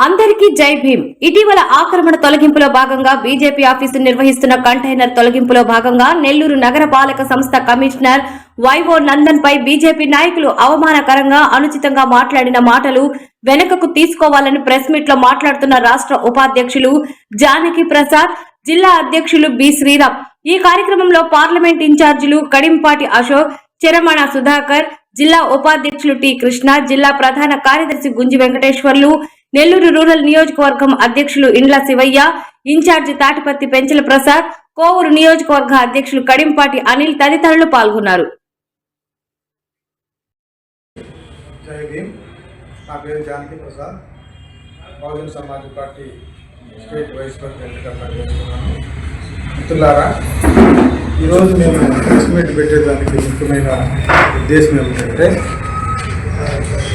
అందరికీ జై భీమ్. ఇటీవల ఆక్రమణ తొలగింపులో భాగంగా బీజేపీ ఆఫీసు నిర్వహిస్తున్న కంటైనర్ తొలగింపులో భాగంగా నెల్లూరు నగర పాలక సంస్థ కమిషనర్ వైవో నందన్ పై బీజేపీ నాయకులు అవమానకరంగా అనుచితంగా మాట్లాడిన మాటలు వెనుకకు తీసుకోవాలని ప్రెస్ మీట్ లో మాట్లాడుతున్న రాష్ట్ర ఉపాధ్యక్షులు జానకి ప్రసాద్, జిల్లా అధ్యక్షులు బి శ్రీరామ్. ఈ కార్యక్రమంలో పార్లమెంట్ ఇన్ఛార్జీలు కడింపాటి అశోక్, చెరమణ సుధాకర్, జిల్లా ఉపాధ్యక్షులు టి కృష్ణ, జిల్లా ప్రధాన కార్యదర్శి గుంజి వెంకటేశ్వర్లు, నెల్లూరు రూరల్ నియోజకవర్గం అధ్యక్షులు ఇండ్ల శివయ్య, ఇన్ఛార్జి తాటిపత్తి పెంచల ప్రసాద్, కోవూరు నియోజకవర్గ అధ్యక్షులు కడింపాటి అనిల్ తదితరులు పాల్గొన్నారు. జై భీమ్. నా పేరు Janaki Prasad, Bahujan Samaj party state vice ప్రెసిడెంట్గా పనిచేస్తున్నాను. మిత్రులారా, ఈరోజు మేము ప్రెస్ మీట్ పెట్టేదానికి ముఖ్యమైన ఉద్దేశం ఏమిటంటే,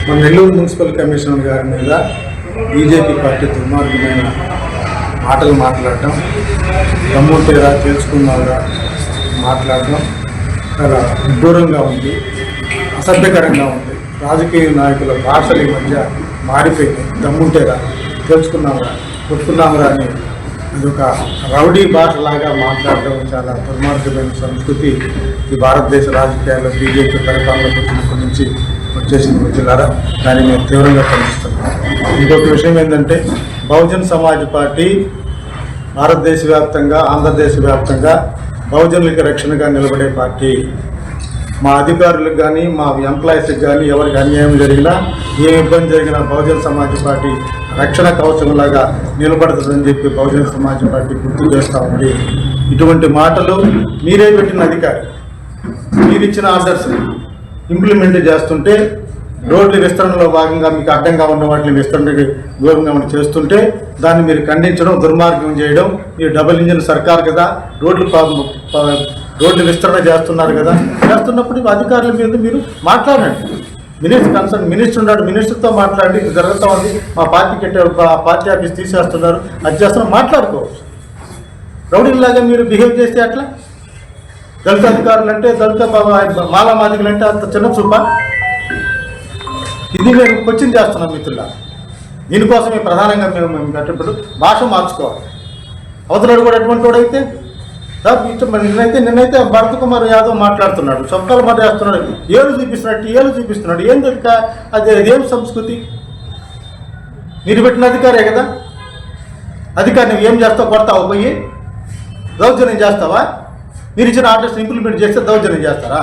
మన నెల్లూరు మున్సిపల్ కమిషనర్ గారి మీద బీజేపీ పార్టీ దుర్మార్గమైన మాటలు మాట్లాడటం, దమ్ముంటేరా తెలుసుకున్నారా మాట్లాడటం చాలా విడ్డూరంగా ఉంది, అసభ్యకరంగా ఉంది. రాజకీయ నాయకుల భాషలు ఈ మధ్య మారిపోయింది. దమ్ముంటేరా తెలుసుకున్నామరా, కొట్టుకున్నామరా అని అదొక రౌడీ భాషలాగా మాట్లాడటం చాలా దుర్మార్గమైన సంస్కృతి ఈ భారతదేశ రాజకీయాల్లో బీజేపీ పరిపాలనకు వచ్చినప్పటి నుంచి వచ్చేసింది. మిత్రులారా, దాన్ని మేము తీవ్రంగా ఖండిస్తున్నాం. ఇంకొక విషయం ఏంటంటే, బహుజన్ సమాజ్ పార్టీ భారతదేశ వ్యాప్తంగా, ఆంధ్రదేశ వ్యాప్తంగా బహుజనులకి రక్షణగా నిలబడే పార్టీ. మా అధికారులకు కానీ, మా ఎంప్లాయీస్కి కానీ ఎవరికి అన్యాయం జరిగినా, ఏ ఇబ్బంది జరిగినా బహుజన్ సమాజ్ పార్టీ రక్షణ కవచంలాగా నిలబడుతుందని చెప్పి బహుజన సమాజ్ పార్టీ గుర్తు చేస్తూ ఉంది. ఇటువంటి మాటలు మీరే పెట్టిన అధికారి, మీరిచ్చిన ఆర్డర్స్ ఇంప్లిమెంట్ చేస్తుంటే, రోడ్ల విస్తరణలో భాగంగా మీకు అడ్డంగా ఉన్న వాటిని విస్తరణకి దూరంగా చేస్తుంటే దాన్ని మీరు ఖండించడం, దుర్మార్గం చేయడం. మీరు డబుల్ ఇంజిన్ సర్కార్ కదా, రోడ్లు విస్తరణ చేస్తున్నారు కదా, చేస్తున్నప్పుడు అధికారుల మీద మీరు మాట్లాడండి. మినిస్టర్ ఉన్నాడు, మినిస్టర్తో మాట్లాడి ఇది జరుగుతూ ఉంది, మా పార్టీ ఆఫీస్ తీసేస్తున్నారు, అది చేస్తున్నా మాట్లాడుకోవచ్చు. రౌడీలాగా మీరు బిహేవ్ చేస్తే అట్లా దళిత అధికారులు అంటే, దళిత మాలామాదిగులు అంటే అంత చిన్న చూప. ఇది మేము క్వశ్చన్ చేస్తున్నాం మిత్రులా. దీనికోసమే ప్రధానంగా మేము కట్టేప్పుడు భాష మార్చుకోవాలి. అవతలాడు కూడా ఎటువంటి వాడైతే నిన్నైతే భరత్ కుమార్ యాదవ్ మాట్లాడుతున్నాడు, చొక్కాలు మాట వేస్తున్నాడు, ఏళ్ళు చూపిస్తున్నాడు. ఏంది అదేం సంస్కృతి? మీరు పెట్టిన అధికారే కదా, అధికారి నువ్వు ఏం చేస్తావు? కొడతావు, పోయి దౌర్జన్యం చేస్తావా? మీరు ఇచ్చిన ఆర్డర్స్ ఇంప్లిమెంట్ చేస్తే దౌర్జన్యం చేస్తారా?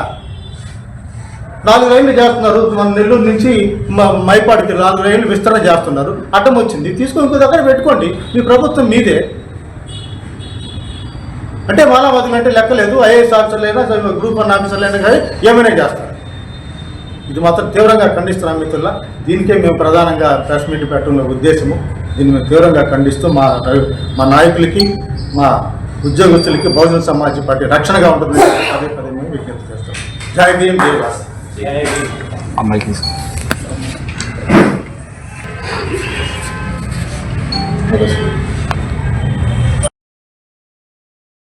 4 రైళ్లు చేస్తున్నారు, మన నెల్లూరు నుంచి మైపాడికి 4 రైళ్లు విస్తరణ చేస్తున్నారు. అడ్డం వచ్చింది, తీసుకొని ఇంకో దగ్గర పెట్టుకోండి. మీ ప్రభుత్వం మీదే అంటే మాలావతులు అంటే లెక్కలేదు. ఐఏఎస్ ఆఫీసర్లైనా, గ్రూప్ 1 ఆఫీసర్లైనా కానీ ఏమైనా చేస్తారు. ఇది మాత్రం తీవ్రంగా ఖండిస్తున్నాం మిత్రుల. దీనికే మేము ప్రధానంగా ప్రెస్ మీట్ పెట్టడంలో ఉద్దేశము. దీన్ని మేము తీవ్రంగా ఖండిస్తూ మా నాయకులకి, మా ఉద్యోగస్తులకి బహుజన సమాజ్ పార్టీ రక్షణగా ఉంటుంది పదే మేము విజ్ఞప్తి చేస్తాం. జై భీమ్, జై భారత్. అమ్మాయి తీసుకో. ఓకే.